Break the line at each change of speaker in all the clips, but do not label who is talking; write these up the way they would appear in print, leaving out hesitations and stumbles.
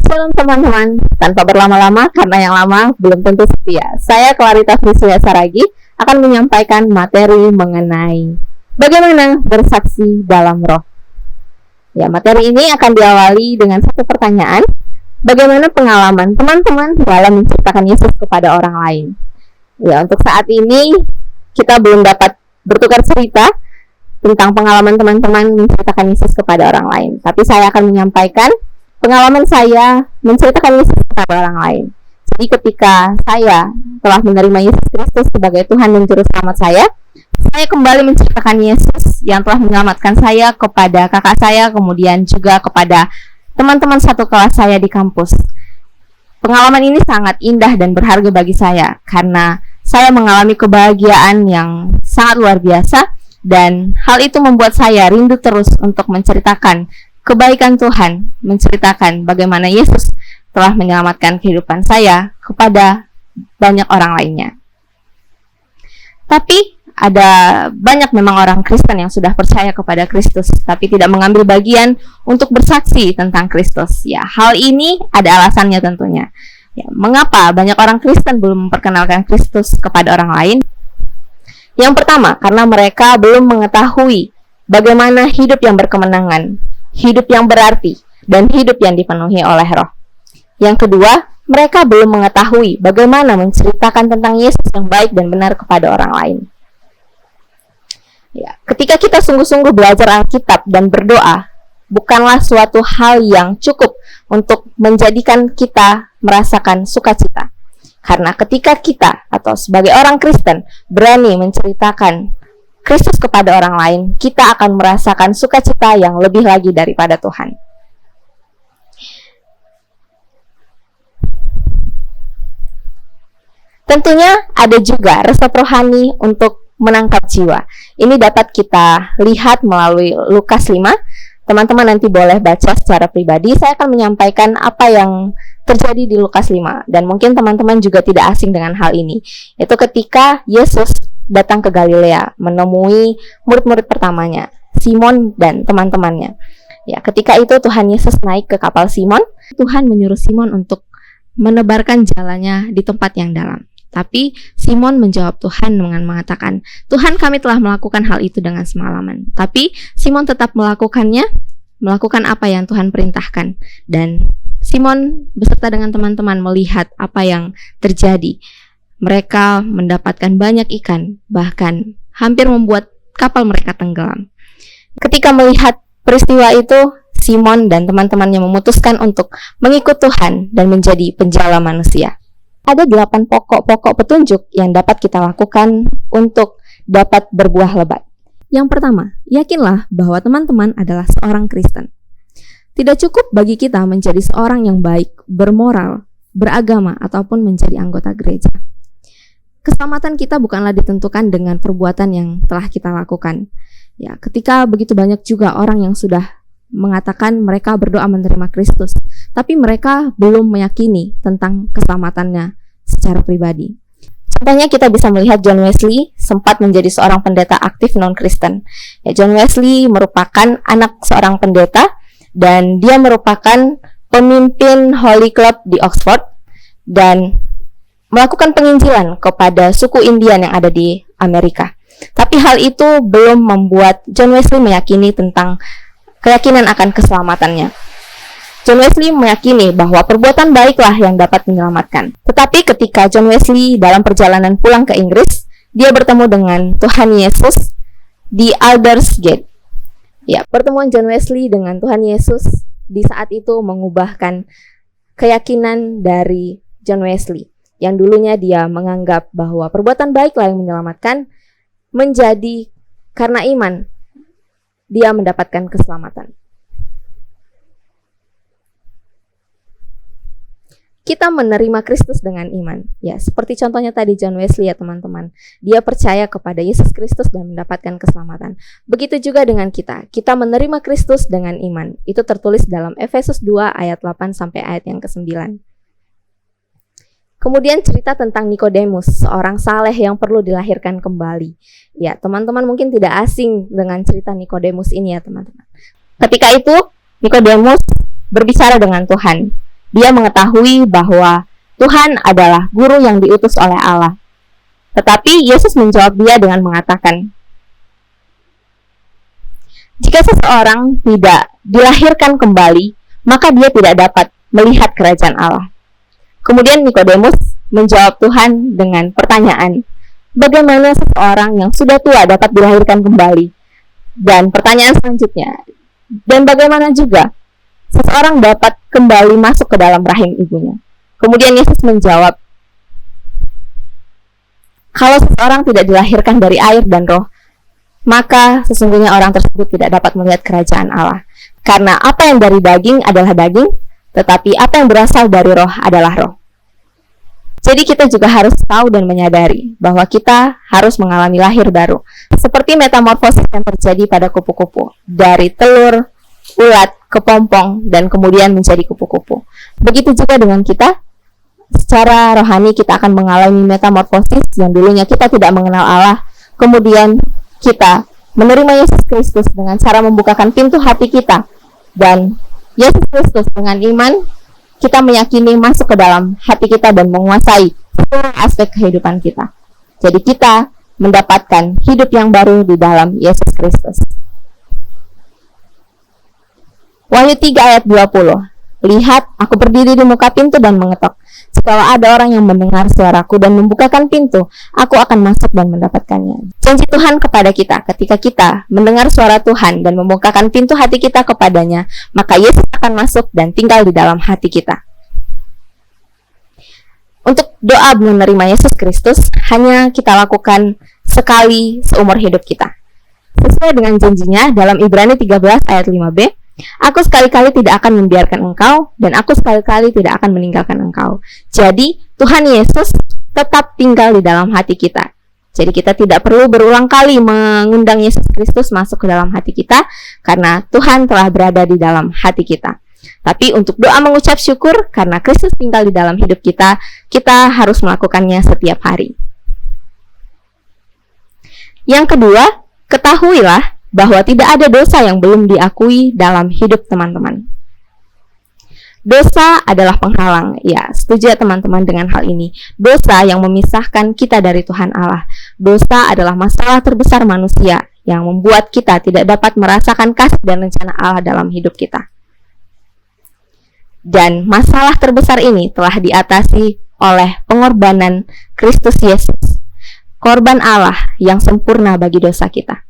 Shalom teman-teman, tanpa berlama-lama karena yang lama belum tentu setia. Saya Clarita Frisia Saragi akan menyampaikan materi mengenai bagaimana bersaksi dalam roh. Ya, materi ini akan diawali dengan satu pertanyaan. Bagaimana pengalaman teman-teman dalam menceritakan Yesus kepada orang lain? Ya, untuk saat ini kita belum dapat bertukar cerita tentang pengalaman teman-teman menceritakan Yesus kepada orang lain. Tapi saya akan menyampaikan pengalaman saya menceritakan Yesus kepada orang lain. Jadi ketika saya telah menerima Yesus Kristus sebagai Tuhan dan Juru Selamat saya kembali menceritakan Yesus yang telah menyelamatkan saya kepada kakak saya, kemudian juga kepada teman-teman satu kelas saya di kampus. Pengalaman ini sangat indah dan berharga bagi saya, karena saya mengalami kebahagiaan yang sangat luar biasa, dan hal itu membuat saya rindu terus untuk menceritakan kebaikan Tuhan, menceritakan bagaimana Yesus telah menyelamatkan kehidupan saya kepada banyak orang lainnya. Tapi ada banyak memang orang Kristen yang sudah percaya kepada Kristus, tapi tidak mengambil bagian untuk bersaksi tentang Kristus. Ya, hal ini ada alasannya tentunya. Ya, mengapa banyak orang Kristen belum memperkenalkan Kristus kepada orang lain? Yang pertama, karena mereka belum mengetahui bagaimana hidup yang berkemenangan, hidup yang berarti, dan hidup yang dipenuhi oleh roh. Yang kedua, mereka belum mengetahui bagaimana menceritakan tentang Yesus yang baik dan benar kepada orang lain. Ya, ketika kita sungguh-sungguh belajar Alkitab dan berdoa, bukanlah suatu hal yang cukup untuk menjadikan kita merasakan sukacita. Karena ketika kita atau sebagai orang Kristen berani menceritakan Kristus kepada orang lain, kita akan merasakan sukacita yang lebih lagi daripada Tuhan. Tentunya ada juga resep rohani untuk menangkap jiwa. Ini dapat kita lihat melalui Lukas 5. Teman-teman nanti boleh baca secara pribadi. Saya akan menyampaikan apa yang terjadi di Lukas 5. Dan mungkin teman-teman juga tidak asing dengan hal ini. Itu ketika Yesus datang ke Galilea menemui murid-murid pertamanya, Simon dan teman-temannya. Ya, ketika itu Tuhan Yesus naik ke kapal Simon. Tuhan menyuruh Simon untuk menebarkan jalannya di tempat yang dalam. Tapi Simon menjawab Tuhan dengan mengatakan, "Tuhan, kami telah melakukan hal itu dengan semalaman." Tapi Simon tetap melakukan apa yang Tuhan perintahkan. Dan Simon beserta dengan teman-teman melihat apa yang terjadi. Mereka mendapatkan banyak ikan, bahkan hampir membuat kapal mereka tenggelam. Ketika melihat peristiwa itu, Simon dan teman-temannya memutuskan untuk mengikut Tuhan dan menjadi penjala manusia. Ada 8 pokok petunjuk yang dapat kita lakukan untuk dapat berbuah lebat. Yang pertama, yakinlah bahwa teman-teman adalah seorang Kristen. Tidak cukup bagi kita menjadi seorang yang baik, bermoral, beragama, ataupun menjadi anggota gereja. Keselamatan kita bukanlah ditentukan dengan perbuatan yang telah kita lakukan. Ya, ketika begitu banyak juga orang yang sudah mengatakan mereka berdoa menerima Kristus, tapi mereka belum meyakini tentang keselamatannya secara pribadi. Contohnya kita bisa melihat John Wesley sempat menjadi seorang pendeta aktif non-Kristen. Ya, John Wesley merupakan anak seorang pendeta dan dia merupakan pemimpin Holy Club di Oxford dan melakukan penginjilan kepada suku Indian yang ada di Amerika. Tapi hal itu belum membuat John Wesley meyakini tentang keyakinan akan keselamatannya. John Wesley meyakini bahwa perbuatan baiklah yang dapat menyelamatkan. Tetapi ketika John Wesley dalam perjalanan pulang ke Inggris, dia bertemu dengan Tuhan Yesus di Aldersgate. Ya, pertemuan John Wesley dengan Tuhan Yesus di saat itu mengubahkan keyakinan dari John Wesley, yang dulunya dia menganggap bahwa perbuatan baiklah yang menyelamatkan, menjadi karena iman dia mendapatkan keselamatan. Kita menerima Kristus dengan iman. Ya, seperti contohnya tadi John Wesley ya teman-teman. Dia percaya kepada Yesus Kristus dan mendapatkan keselamatan. Begitu juga dengan kita. Kita menerima Kristus dengan iman. Itu tertulis dalam Efesus 2 ayat 8 sampai ayat yang ke-9. Kemudian cerita tentang Nikodemus, seorang saleh yang perlu dilahirkan kembali. Ya, teman-teman mungkin tidak asing dengan cerita Nikodemus ini ya teman-teman. Ketika itu, Nikodemus berbicara dengan Tuhan. Dia mengetahui bahwa Tuhan adalah guru yang diutus oleh Allah. Tetapi Yesus menjawab dia dengan mengatakan, jika seseorang tidak dilahirkan kembali, maka dia tidak dapat melihat kerajaan Allah. Kemudian Nikodemus menjawab Tuhan dengan pertanyaan, bagaimana seseorang yang sudah tua dapat dilahirkan kembali? Dan pertanyaan selanjutnya, dan bagaimana juga seseorang dapat kembali masuk ke dalam rahim ibunya? Kemudian Yesus menjawab, kalau seseorang tidak dilahirkan dari air dan roh, maka sesungguhnya orang tersebut tidak dapat melihat kerajaan Allah. Karena apa yang dari daging adalah daging, tetapi apa yang berasal dari roh adalah roh. Jadi kita juga harus tahu dan menyadari bahwa kita harus mengalami lahir baru, seperti metamorfosis yang terjadi pada kupu-kupu, dari telur, ulat, kepompong, dan kemudian menjadi kupu-kupu. Begitu juga dengan kita, secara rohani kita akan mengalami metamorfosis yang dulunya kita tidak mengenal Allah, kemudian kita menerima Yesus Kristus dengan cara membukakan pintu hati kita, dan Yesus Kristus dengan iman, kita meyakini masuk ke dalam hati kita dan menguasai seluruh aspek kehidupan kita. Jadi kita mendapatkan hidup yang baru di dalam Yesus Kristus. Wahyu 3 ayat 20. Lihat, aku berdiri di muka pintu dan mengetok. Jikalau ada orang yang mendengar suaraku dan membukakan pintu, aku akan masuk dan mendapatkannya. Janji Tuhan kepada kita, ketika kita mendengar suara Tuhan dan membukakan pintu hati kita kepadanya, maka Yesus akan masuk dan tinggal di dalam hati kita. Untuk doa menerima Yesus Kristus, hanya kita lakukan sekali seumur hidup kita. Sesuai dengan janjinya dalam Ibrani 13 ayat 5b, aku sekali-kali tidak akan membiarkan engkau, dan aku sekali-kali tidak akan meninggalkan engkau. Jadi, Tuhan Yesus tetap tinggal di dalam hati kita. Jadi kita tidak perlu berulang kali mengundang Yesus Kristus masuk ke dalam hati kita, karena Tuhan telah berada di dalam hati kita. Tapi untuk doa mengucap syukur, karena Kristus tinggal di dalam hidup kita, kita harus melakukannya setiap hari. Yang kedua, ketahuilah bahwa tidak ada dosa yang belum diakui dalam hidup teman-teman. Dosa adalah penghalang. Ya, setuju ya teman-teman dengan hal ini. Dosa yang memisahkan kita dari Tuhan Allah. Dosa adalah masalah terbesar manusia yang membuat kita tidak dapat merasakan kasih dan rencana Allah dalam hidup kita. Dan masalah terbesar ini telah diatasi oleh pengorbanan Kristus Yesus, korban Allah yang sempurna bagi dosa kita.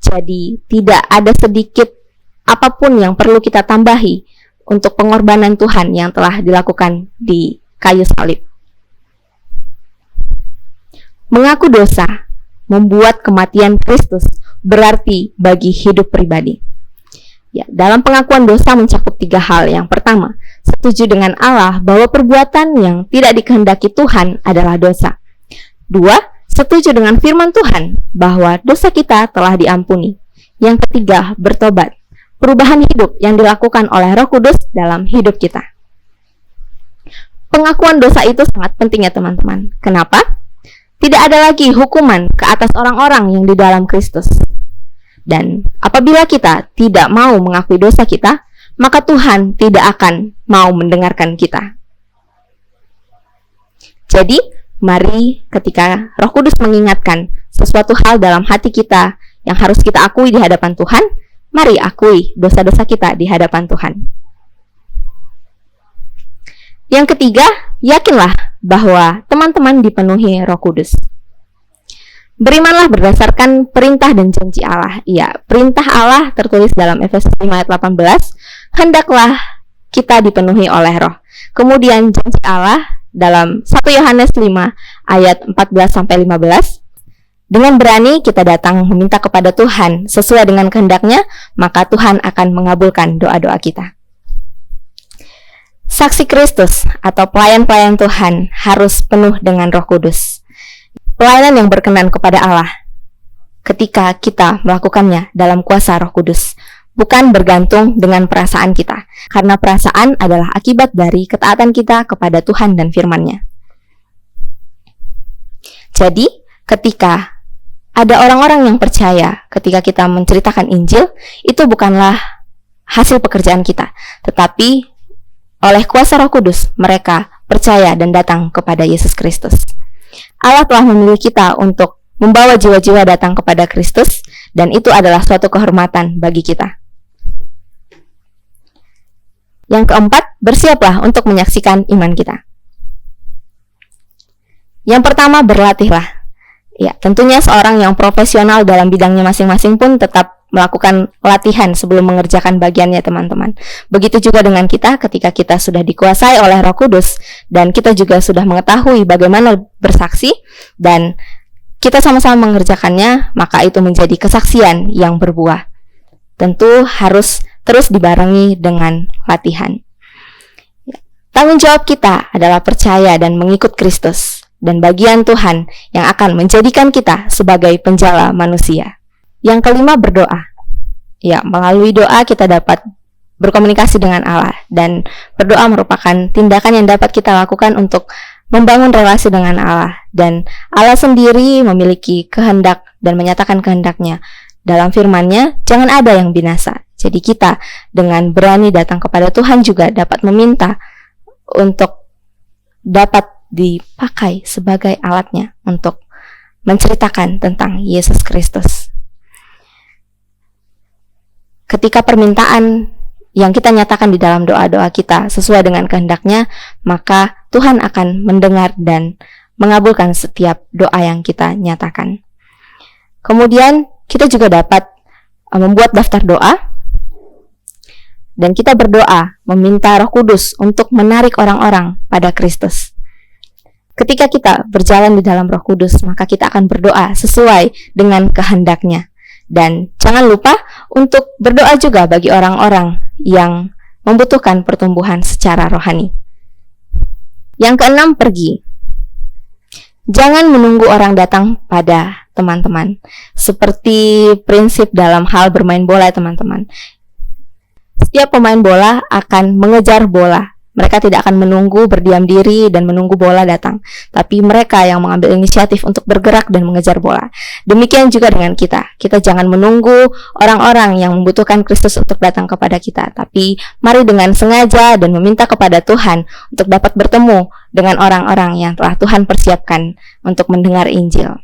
Jadi tidak ada sedikit apapun yang perlu kita tambahi untuk pengorbanan Tuhan yang telah dilakukan di kayu salib. Mengaku dosa membuat kematian Kristus berarti bagi hidup pribadi. Ya, dalam pengakuan dosa mencakup 3 hal. Yang pertama, setuju dengan Allah bahwa perbuatan yang tidak dikehendaki Tuhan adalah dosa. 2, setuju dengan firman Tuhan bahwa dosa kita telah diampuni. Yang ketiga, bertobat. Perubahan hidup yang dilakukan oleh Roh Kudus dalam hidup kita. Pengakuan dosa itu sangat penting ya teman-teman. Kenapa? Tidak ada lagi hukuman ke atas orang-orang yang di dalam Kristus. Dan apabila kita tidak mau mengakui dosa kita, maka Tuhan tidak akan mau mendengarkan kita. Jadi, mari ketika Roh Kudus mengingatkan sesuatu hal dalam hati kita yang harus kita akui di hadapan Tuhan, mari akui dosa-dosa kita di hadapan Tuhan. Yang ketiga, yakinlah bahwa teman-teman dipenuhi Roh Kudus. Berimanlah berdasarkan perintah dan janji Allah. Ya, perintah Allah tertulis dalam Efesus 5 ayat 18, hendaklah kita dipenuhi oleh Roh. Kemudian janji Allah dalam 1 Yohanes 5 ayat 14-15, dengan berani kita datang meminta kepada Tuhan sesuai dengan kehendaknya, maka Tuhan akan mengabulkan doa-doa kita. Saksi Kristus atau pelayan-pelayan Tuhan harus penuh dengan Roh Kudus. Pelayanan yang berkenan kepada Allah ketika kita melakukannya dalam kuasa Roh Kudus, bukan bergantung dengan perasaan kita, karena perasaan adalah akibat dari ketaatan kita kepada Tuhan dan firman-Nya. Jadi, ketika ada orang-orang yang percaya ketika kita menceritakan Injil, itu bukanlah hasil pekerjaan kita, tetapi oleh kuasa Roh Kudus, mereka percaya dan datang kepada Yesus Kristus. Allah telah memilih kita untuk membawa jiwa-jiwa datang kepada Kristus, dan itu adalah suatu kehormatan bagi kita. Yang keempat, bersiaplah untuk menyaksikan iman kita. Yang pertama, berlatihlah. Ya, tentunya seorang yang profesional dalam bidangnya masing-masing pun tetap melakukan latihan sebelum mengerjakan bagiannya, teman-teman. Begitu juga dengan kita ketika kita sudah dikuasai oleh Roh Kudus dan kita juga sudah mengetahui bagaimana bersaksi dan kita sama-sama mengerjakannya, maka itu menjadi kesaksian yang berbuah. Tentu harus terus dibarengi dengan latihan. Tanggung jawab kita adalah percaya dan mengikut Kristus, dan bagian Tuhan yang akan menjadikan kita sebagai penjala manusia. Yang kelima, berdoa. Ya, melalui doa kita dapat berkomunikasi dengan Allah, dan berdoa merupakan tindakan yang dapat kita lakukan untuk membangun relasi dengan Allah, dan Allah sendiri memiliki kehendak dan menyatakan kehendaknya dalam firman-Nya, jangan ada yang binasa. Jadi kita dengan berani datang kepada Tuhan juga dapat meminta untuk dapat dipakai sebagai alatnya untuk menceritakan tentang Yesus Kristus. Ketika permintaan yang kita nyatakan di dalam doa-doa kita sesuai dengan kehendak-Nya, maka Tuhan akan mendengar dan mengabulkan setiap doa yang kita nyatakan. Kemudian kita juga dapat membuat daftar doa, dan kita berdoa meminta Roh Kudus untuk menarik orang-orang pada Kristus. Ketika kita berjalan di dalam Roh Kudus, maka kita akan berdoa sesuai dengan kehendak-Nya. Dan jangan lupa untuk berdoa juga bagi orang-orang yang membutuhkan pertumbuhan secara rohani. Yang keenam, pergi. Jangan menunggu orang datang pada teman-teman. Seperti prinsip dalam hal bermain bola, teman-teman. Setiap pemain bola akan mengejar bola. Mereka tidak akan menunggu, berdiam diri, dan menunggu bola datang. Tapi mereka yang mengambil inisiatif untuk bergerak dan mengejar bola. Demikian juga dengan kita. Kita jangan menunggu orang-orang yang membutuhkan Kristus untuk datang kepada kita. Tapi mari dengan sengaja dan meminta kepada Tuhan untuk dapat bertemu dengan orang-orang yang telah Tuhan persiapkan untuk mendengar Injil.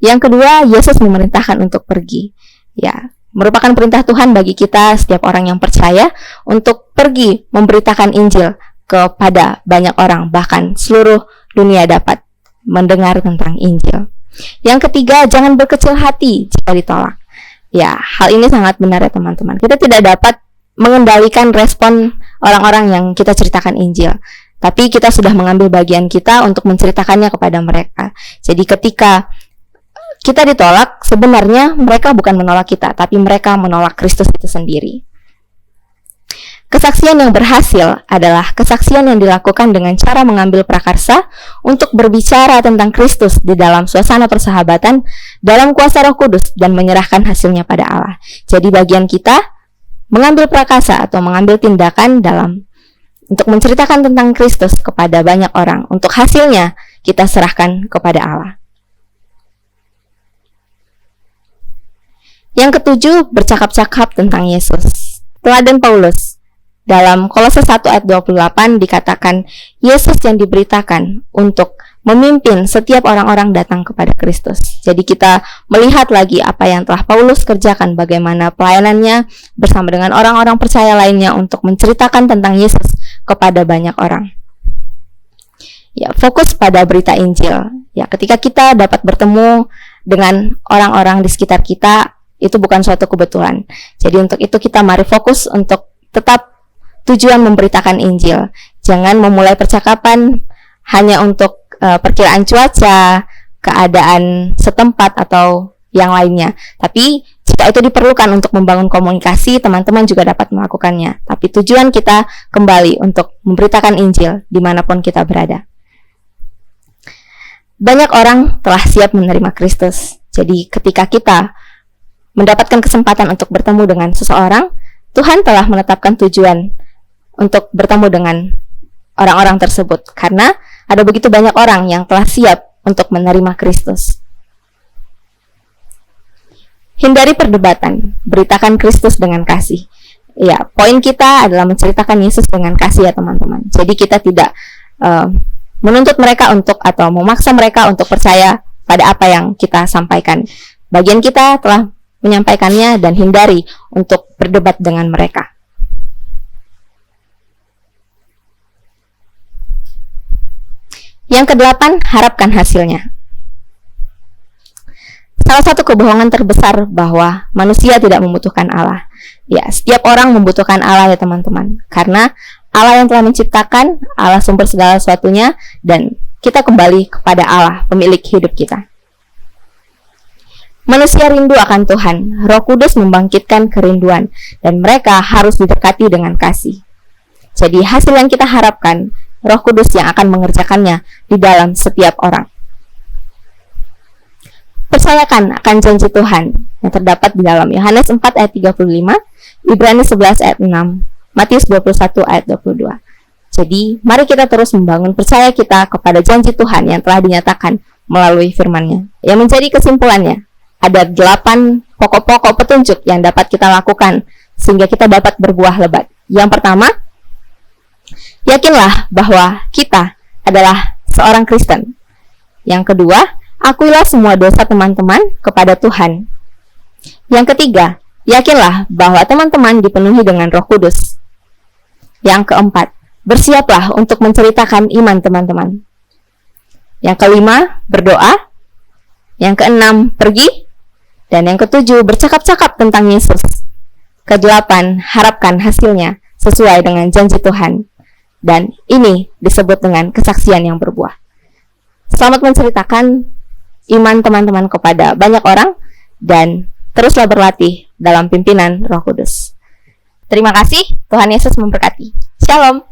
Yang kedua, Yesus memerintahkan untuk pergi. Ya, merupakan perintah Tuhan bagi kita setiap orang yang percaya untuk pergi memberitakan Injil kepada banyak orang, bahkan seluruh dunia dapat mendengar tentang Injil. Yang ketiga, jangan berkecil hati jika ditolak. Ya, hal ini sangat benar ya teman-teman. Kita tidak dapat mengendalikan respon orang-orang yang kita ceritakan Injil, tapi kita sudah mengambil bagian kita untuk menceritakannya kepada mereka. Jadi ketika kita ditolak, sebenarnya mereka bukan menolak kita, tapi mereka menolak Kristus itu sendiri. Kesaksian yang berhasil adalah kesaksian yang dilakukan dengan cara mengambil prakarsa untuk berbicara tentang Kristus di dalam suasana persahabatan dalam kuasa Roh Kudus dan menyerahkan hasilnya pada Allah. Jadi bagian kita mengambil prakarsa atau mengambil tindakan dalam untuk menceritakan tentang Kristus kepada banyak orang. Untuk hasilnya kita serahkan kepada Allah. Yang ketujuh, bercakap-cakap tentang Yesus. Teladan Paulus. Dalam Kolose 1 ayat 28 dikatakan, Yesus yang diberitakan untuk memimpin setiap orang-orang datang kepada Kristus. Jadi kita melihat lagi apa yang telah Paulus kerjakan, bagaimana pelayanannya bersama dengan orang-orang percaya lainnya untuk menceritakan tentang Yesus kepada banyak orang. Ya, fokus pada berita Injil. Ya, ketika kita dapat bertemu dengan orang-orang di sekitar kita, itu bukan suatu kebetulan. Jadi untuk itu kita mari fokus untuk tetap tujuan memberitakan Injil. Jangan memulai percakapan hanya untuk perkiraan cuaca, keadaan setempat atau yang lainnya. Tapi jika itu diperlukan untuk membangun komunikasi, teman-teman juga dapat melakukannya. Tapi tujuan kita kembali untuk memberitakan Injil dimanapun kita berada. Banyak orang telah siap menerima Kristus. Jadi ketika kita mendapatkan kesempatan untuk bertemu dengan seseorang, Tuhan telah menetapkan tujuan untuk bertemu dengan orang-orang tersebut, karena ada begitu banyak orang yang telah siap untuk menerima Kristus. Hindari perdebatan, beritakan Kristus dengan kasih. Ya, poin kita adalah menceritakan Yesus dengan kasih ya teman-teman. Jadi kita tidak menuntut mereka untuk atau memaksa mereka untuk percaya pada apa yang kita sampaikan. Bagian kita telah menyampaikannya dan hindari untuk berdebat dengan mereka. Yang kedelapan, harapkan hasilnya. Salah satu kebohongan terbesar bahwa manusia tidak membutuhkan Allah. Ya, setiap orang membutuhkan Allah ya teman-teman. Karena Allah yang telah menciptakan, Allah sumber segala sesuatunya, dan kita kembali kepada Allah, pemilik hidup kita. Manusia rindu akan Tuhan, Roh Kudus membangkitkan kerinduan, dan mereka harus didekati dengan kasih. Jadi hasil yang kita harapkan, Roh Kudus yang akan mengerjakannya di dalam setiap orang. Percayakan akan janji Tuhan yang terdapat di dalam Yohanes 4 ayat 35, Ibrani 11 ayat 6, Matius 21 ayat 22. Jadi, mari kita terus membangun percaya kita kepada janji Tuhan yang telah dinyatakan melalui firman-Nya. Yang menjadi kesimpulannya, ada 8 pokok-pokok petunjuk yang dapat kita lakukan sehingga kita dapat berbuah lebat. Yang pertama, yakinlah bahwa kita adalah seorang Kristen. Yang kedua, akuilah semua dosa teman-teman kepada Tuhan. Yang ketiga, yakinlah bahwa teman-teman dipenuhi dengan Roh Kudus. Yang keempat, bersiaplah untuk menceritakan iman teman-teman. Yang kelima, berdoa. Yang keenam, pergi. Dan yang ketujuh, bercakap-cakap tentang Yesus. Kedelapan, harapkan hasilnya sesuai dengan janji Tuhan. Dan ini disebut dengan kesaksian yang berbuah. Selamat menceritakan iman teman-teman kepada banyak orang, dan teruslah berlatih dalam pimpinan Roh Kudus. Terima kasih, Tuhan Yesus memberkati. Shalom.